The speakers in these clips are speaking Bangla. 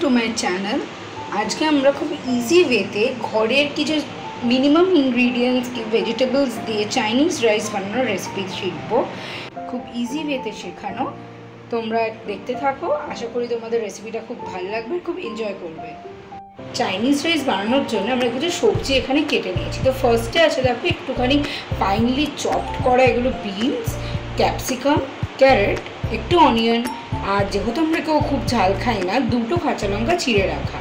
To my channel. আজকে আমরা খুব ইজি ওয়েতে ঘরের কিছু মিনিমাম ইনগ্রিডিয়েন্টস ভেজিটেবলস দিয়ে চাইনিজ রাইস বানানোর রেসিপি শিখবো। খুব ইজি ওয়েতে শেখানো, তোমরা দেখতে থাকো। আশা করি তোমাদের রেসিপিটা খুব ভালো লাগবে, খুব এনজয় করবে। চাইনিজ রাইস বানানোর জন্য আমরা কিছু সবজি এখানে কেটে নিয়েছি। তো ফার্স্টে আছে দেখো একটুখানি ফাইনলি চপড করা এগুলো বিনস, ক্যাপসিকাম, ক্যারেট, একটু অনিয়ন, আর যেহেতু আমরা কেউ খুব ঝাল খাই না, দুটো কাঁচা লঙ্কা চিড়ে রাখা,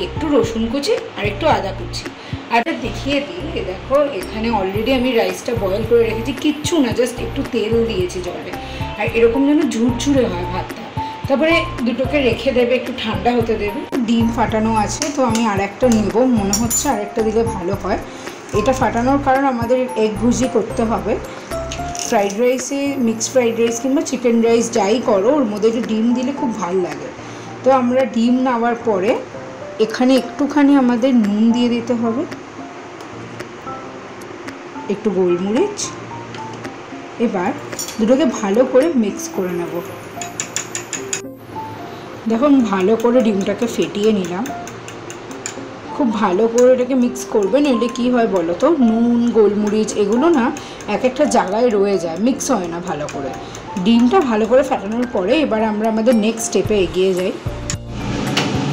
একটু রসুন কুচি আর একটু আদা কুচি। আর দেখিয়ে দিই, দেখো এখানে অলরেডি আমি রাইসটা বয়েল করে রেখেছি, কিচ্ছু না, জাস্ট একটু তেল দিয়েছি জলে। আর এরকম যেন ঝুরঝুরে হয় ভাতটা। তারপরে দুটোকে রেখে দেবে, একটু ঠান্ডা হতে দেবে। ডিম ফাটানো আছে, তো আমি আর একটা নেবো, মনে হচ্ছে আর একটা দিলে ভালো হয়। এটা ফাটানোর কারণ আমাদের এগ ভুজি করতে হবে। ফ্রাইড রাইসে, মিক্সড ফ্রাইড রাইস কিংবা চিকেন রাইস যাই করো, ওর মধ্যে একটু ডিম দিলে খুব ভালো লাগে। তো আমরা ডিম নেওয়ার পরে এখানে একটুখানি আমাদের নুন দিয়ে দিতে হবে, একটু গোলমরিচ। এবার দুটোকে ভালো করে মিক্স করে নেব। দেখুন ভালো করে ডিমটাকে ফেটিয়ে নিলাম। খুব ভালো করে এটাকে মিক্স করবেন, এলে কী হয় বলো তো, নুন গোলমরিচ এগুলো না এক একটা জায়গায় রয়ে যায়, মিক্স হয় না ভালো করে। ডিমটা ভালো করে ফাটানোর পরে এবার আমরা আমাদের নেক্সট স্টেপে এগিয়ে যাই।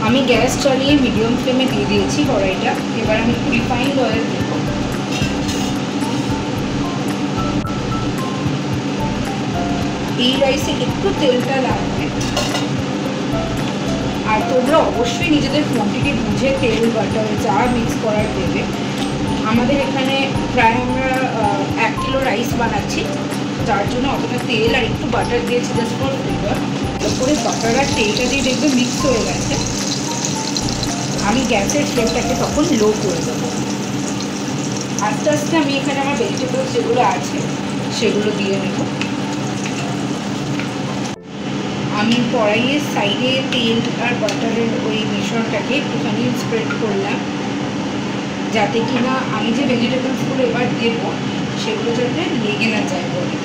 আমি গ্যাস চালিয়ে মিডিয়াম ফ্লেমে দিয়ে দিয়েছি কড়াইটা। এবার আমি একটু রিফাইন্ড অয়েল দেব। এই রাইসে একটু তেলটা লাগবে, আর তোমরা অবশ্যই নিজেদের কোয়ান্টিটি বুঝে তেল বাটার যা মিক্স করার দেবে। আমাদের এখানে প্রায় আমরা 1 কিলো রাইস বানাচ্ছি, যার জন্য অতটা তেল আর একটু বাটার দিয়েছি জাস্ট ফর ফ্লেভার। তারপরে বাটার আর তেলটা দিয়ে দেখবে মিক্স হয়ে গেছে। আমি গ্যাসের ফ্লেমটাকে তখন লো করে দেবো। আস্তে আস্তে আমি এখানে আমার ভেজিটেবলস যেগুলো আছে সেগুলো দিয়ে নেব। আমি কড়াইয়ের সাইডে তেল আর বাটারের ওই মিশ্রণটাকে একটুখানি স্প্রেড করলাম, যাতে কিনা আমি যে ভেজিটেবলসগুলো এবার দেবো সেগুলো যাতে লেগে না যায় বলে।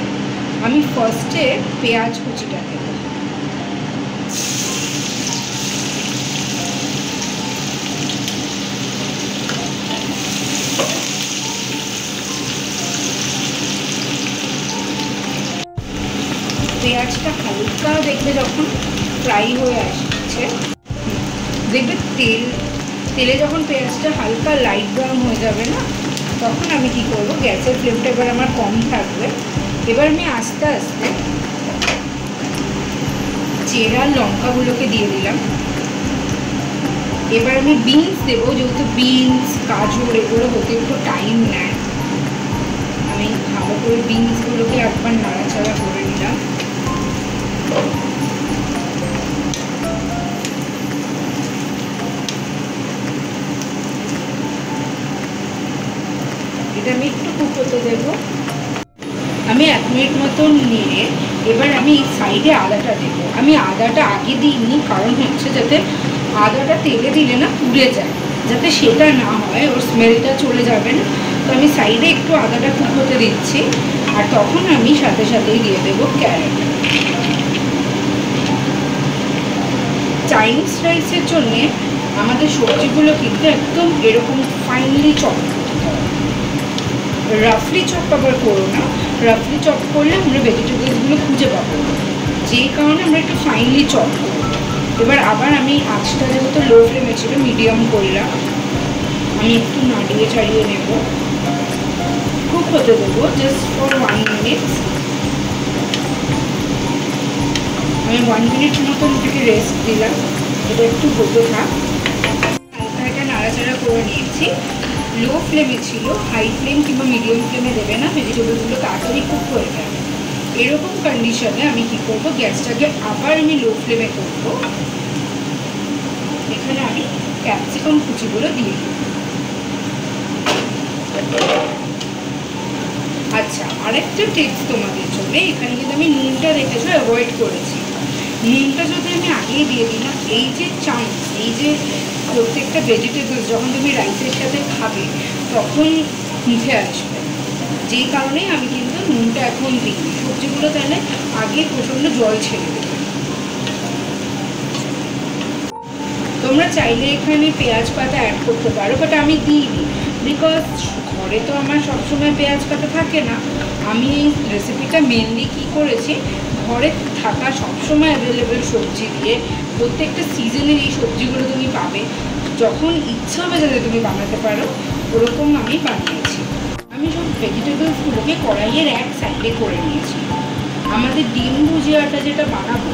আমি ফার্স্টে পেঁয়াজ কুচিটা দেব। পেঁয়াজটা হালকা দেখবে যখন ফ্রাই হয়ে আসছে, দেখবে তেলে যখন পেঁয়াজটা হালকা লাইট ব্রাউন হয়ে যাবে না, তখন আমি কি করব, গ্যাসের ফ্লেমটা এবার আমার কম থাকবে। এবার আমি আস্তে আস্তে চেরা লঙ্কাগুলোকে দিয়ে দিলাম। এবার আমি বিনস দেবো, যেহেতু বিনস গাজর এগুলো হতে একটু টাইম নেয়। আমি ভালো করে বিনসগুলোকে একবার নাড়াচাড়া করে নিলাম। এটা আমি একটু কুক হতে দেবো। আমি 1 মিনিট মতন নিয়ে এবার আমি সাইডে আদাটা দেবো। আমি আদাটা আগে দিইনি, কারণ হচ্ছে যাতে আদাটা তেলে দিলে না পুড়ে যায়, যাতে সেটা না হয়, ওর স্মেলটা চলে যাবে না। তো আমি সাইডে একটু আদাটা কুক হতে দিচ্ছি, আর তখন আমি সাথে সাথেই দিয়ে দেবো ক্যারেট। চাইনিজ রাইসের জন্যে আমাদের সবজিগুলো কিন্তু একদম এরকম ফাইনলি চপ করতে হবে। রাফলি চপ আবার করো না, রাফলি চপ করলে আমরা ভেজিটেবলসগুলো খুঁজে পাবো, যেই কারণে আমরা একটু ফাইনলি চপ করবো। এবার আবার আমি আঁচটা যেহেতু লো ফ্লেমে ছিল, মিডিয়াম করলাম। আমি একটু নাড়িয়ে ছাড়িয়ে নেব, কুক হতে দেবো জাস্ট ফর 1 মিনিট। আমি 1 মিনিট মতন থেকে রেস্ট দিলাম, এটা একটু হতে থাক। হালকা এটা নাড়াচাড়া করে নিয়েছি। লো ফ্লেমে ছিল, হাই ফ্লেম কিংবা মিডিয়াম ফ্লেমে দেবে না, ভেজিটেবলসগুলো তাড়াতাড়ি কুক হয়ে যাবে। এরকম কন্ডিশনে আমি কি করব, গ্যাসটাকে আবার আমি লো ফ্লেমে করবো। এখানে আমি ক্যাপসিকাম কুচিগুলো দিয়ে দেব। আচ্ছা, আরেকটা টিপস তোমাদের জন্য, এখানে কিন্তু আমি নুনটা দেখেছো অ্যাভয়েড করেছি। নুনটা যদি আমি আগেই দিয়ে দিই না, এই যে চান্স, এই যে প্রত্যেকটা ভেজিটেবলস যখন তুমি রাইসের সাথে খাবে তখন মুখে আসবে, যেই কারণেই আমি কিন্তু নুনটা এখন দিই। সবজিগুলো তাহলে আগে প্রচণ্ড জল ছেড়ে দেবে। তো তোমরা চাইলে এখানে পেঁয়াজ পাতা অ্যাড করতে পারো, বাট আমি দিইনি বিকজ ঘরে তো আমার সবসময় পেঁয়াজ পাতা থাকে না। আমি এই রেসিপিটা মেনলি কী করেছি, ঘরে থাকা সবসময় অ্যাভেলেবেল সবজি দিয়ে, প্রত্যেকটা সিজনের এই সবজিগুলো তুমি পাবে, যখন ইচ্ছা হবে যাতে তুমি বানাতে পারো ওরকম আমি বানিয়েছি। আমি সব ভেজিটেবলসগুলোকে কড়াইয়ের এক সাইডে করে নিয়েছি। আমাদের ডিম ভুজিয়াটা যেটা বানাবো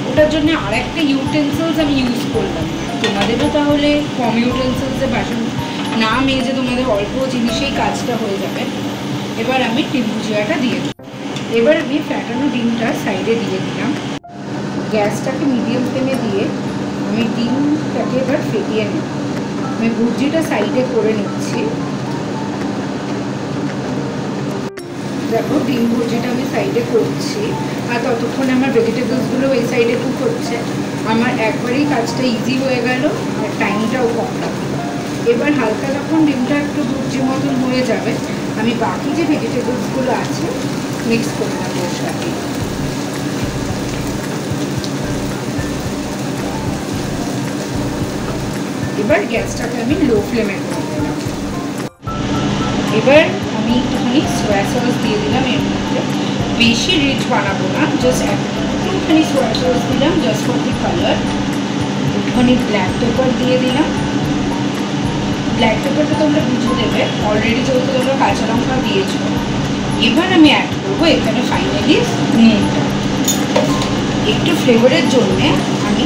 ওটার জন্য আর একটা ইউটেন্সিলস আমি ইউজ করলাম। তোমাদেরও তাহলে কম ইউটেন্সিলসে বাসন না মেজে তোমাদের অল্প জিনিসেই কাজটা হয়ে যাবে। এবার আমি ডিম ভুজিয়াটা দিয়ে দিই। এবার আমি ফ্যাটানো ডিমটা সাইডে দিয়ে দিলাম। গ্যাসটাকে মিডিয়াম ফ্লেমে দিয়ে আমি ডিমটাকে এবার ফেটিয়ে নিই। আমি ভুজিটা সাইডে করে নিচ্ছি। দেখো ডিম ভুজিটা আমি সাইডে করছি, আর ততক্ষণে আমার ভেজিটেবলসগুলো এই সাইডে কুক হচ্ছে। আমার একবারেই কাজটা ইজি হয়ে গেল আর টাইমটাও কম লাগবে। এবার হালকা যখন ডিমটা একটু ভুজি মতন হয়ে যাবে, আমি বাকি যে ভেজিটেবলসগুলো আছে মিক্স করে নেবো ওর সাথে। এবার গ্যাসটাকে আমি লো ফ্লেমে করে দিলাম। এবার আমি একটুখানি সোয়া সস দিয়ে দিলাম এর মধ্যে। বেশি রিচ বানাবো না, জাস্ট একটুখানি সোয়া সস দিলাম জাস্ট ফর দি কালার। একটুখানি ব্ল্যাক পেপার দিয়ে দিলাম। ব্ল্যাক পেপারটা তোমরা বুঝে দেবে, অলরেডি যেহেতু তোমরা কাঁচা লঙ্কা দিয়েছো। এবার আমি অ্যাড করবো এখানে ফাইনালি নুনটা। একটু ফ্লেভারের জন্যে আমি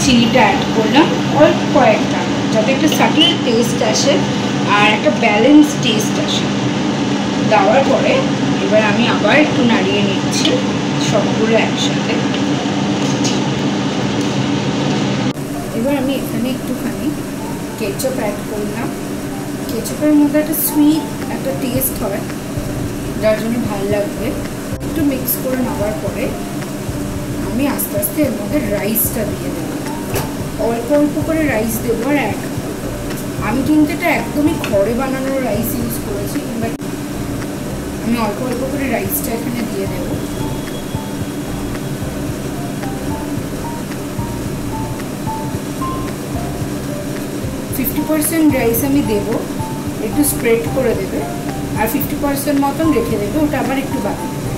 চিনিটা অ্যাড করলাম অল্প কয়েকটা, যাতে একটা সাটল টেস্ট আসে আর একটা ব্যালেন্স টেস্ট আসে। দেওয়ার পরে এবার আমি আবার একটু নাড়িয়ে নিচ্ছি সবগুলো একসাথে। এবার আমি এখানে একটুখানি কেচাপ অ্যাড করলাম। কেচাপের মধ্যে একটা সুইট একটা টেস্ট হয়, যার জন্য ভালো লাগবে। একটু মিক্স করে নেওয়ার পরে আমি আস্তে আস্তে এর মধ্যে রাইসটা দিয়ে দেবো। অল্প অল্প করে রাইস দেবো আর অ্যাড। আমি কিন্তু এটা একদমই ঘরে বানানো রাইস ইউজ করেছি, বাট আমি অল্প অল্প করে রাইসটা এখানে দিয়ে দেবো। %50 রাইস আমি দেবো, একটু স্প্রেড করে দেবে, আর 50% মতন রেখে দেবে, ওটা আবার একটু বাকি দেবে।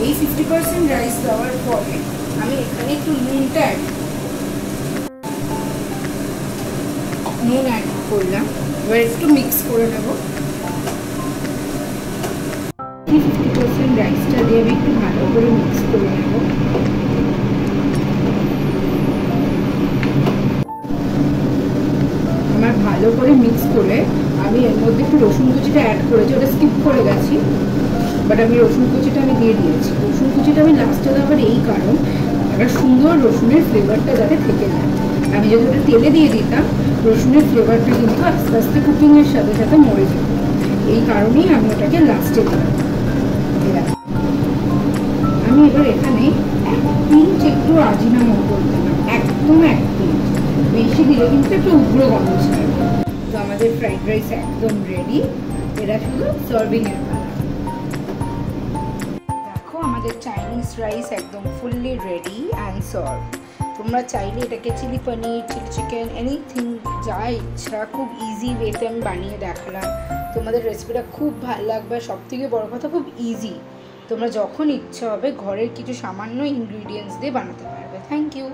এই 50% রাইস দেওয়ার পরে আমি এখানে একটু নুনটা নুন অ্যাড করলাম। এবার একটু মিক্স করে নেব। 50% রাইসটা দিয়ে আমি একটু ভালো করে মিক্স করে নেব। আমার ভালো করে মিক্স করে আমি এর মধ্যে একটু রসুন কুচিটা অ্যাড করেছি, ওটা স্কিপ করে গেছি, বাট আমি রসুন কুচিটা আমি দিয়ে দিয়েছি। রসুন কুচিটা আমি লাস্টে দেওয়ার এই কারণ, একটা সুন্দর রসুনের ফ্লেভারটা যাতে থেকে যায়। আমি যদি ওটা তেলে দিয়ে দিতাম, রসুনের ফ্লেভারটা কিন্তু আস্তে আস্তে কুকিংয়ের সাথে সাথে মরে যেত। এই কারণেই আমি ওটাকে লাস্টে দিলাম। আমি এবার এখানে 1 পিঞ্চ একটু আজিনামোটো দিলাম, একদম 1 পিঞ্চ। বেশি দিলে কিন্তু একটু উগ্র গন্ধ ছাড়বে। তো আমাদের ফ্রাইড রাইস একদম রেডি। এটা শুধু সার্ভিংয়ের পালা। দেখো আমাদের চাইনিজ রাইস একদম ফুললি রেডি অ্যান্ড সার্ভ। তোমরা চাইলে এটাকে চিলি পনির, চিলি চিকেন, এনিথিং যা ইচ্ছা খুব ইজি ওয়েতে আমি বানিয়ে দেখালাম। তোমাদের রেসিপিটা খুব ভালো লাগবে। সবথেকে বড় কথা খুব ইজি, তোমরা যখন ইচ্ছা হবে ঘরের কিছু সামান্য ইনগ্রিডিয়েন্টস দিয়ে বানাতে পারবে। Thank you.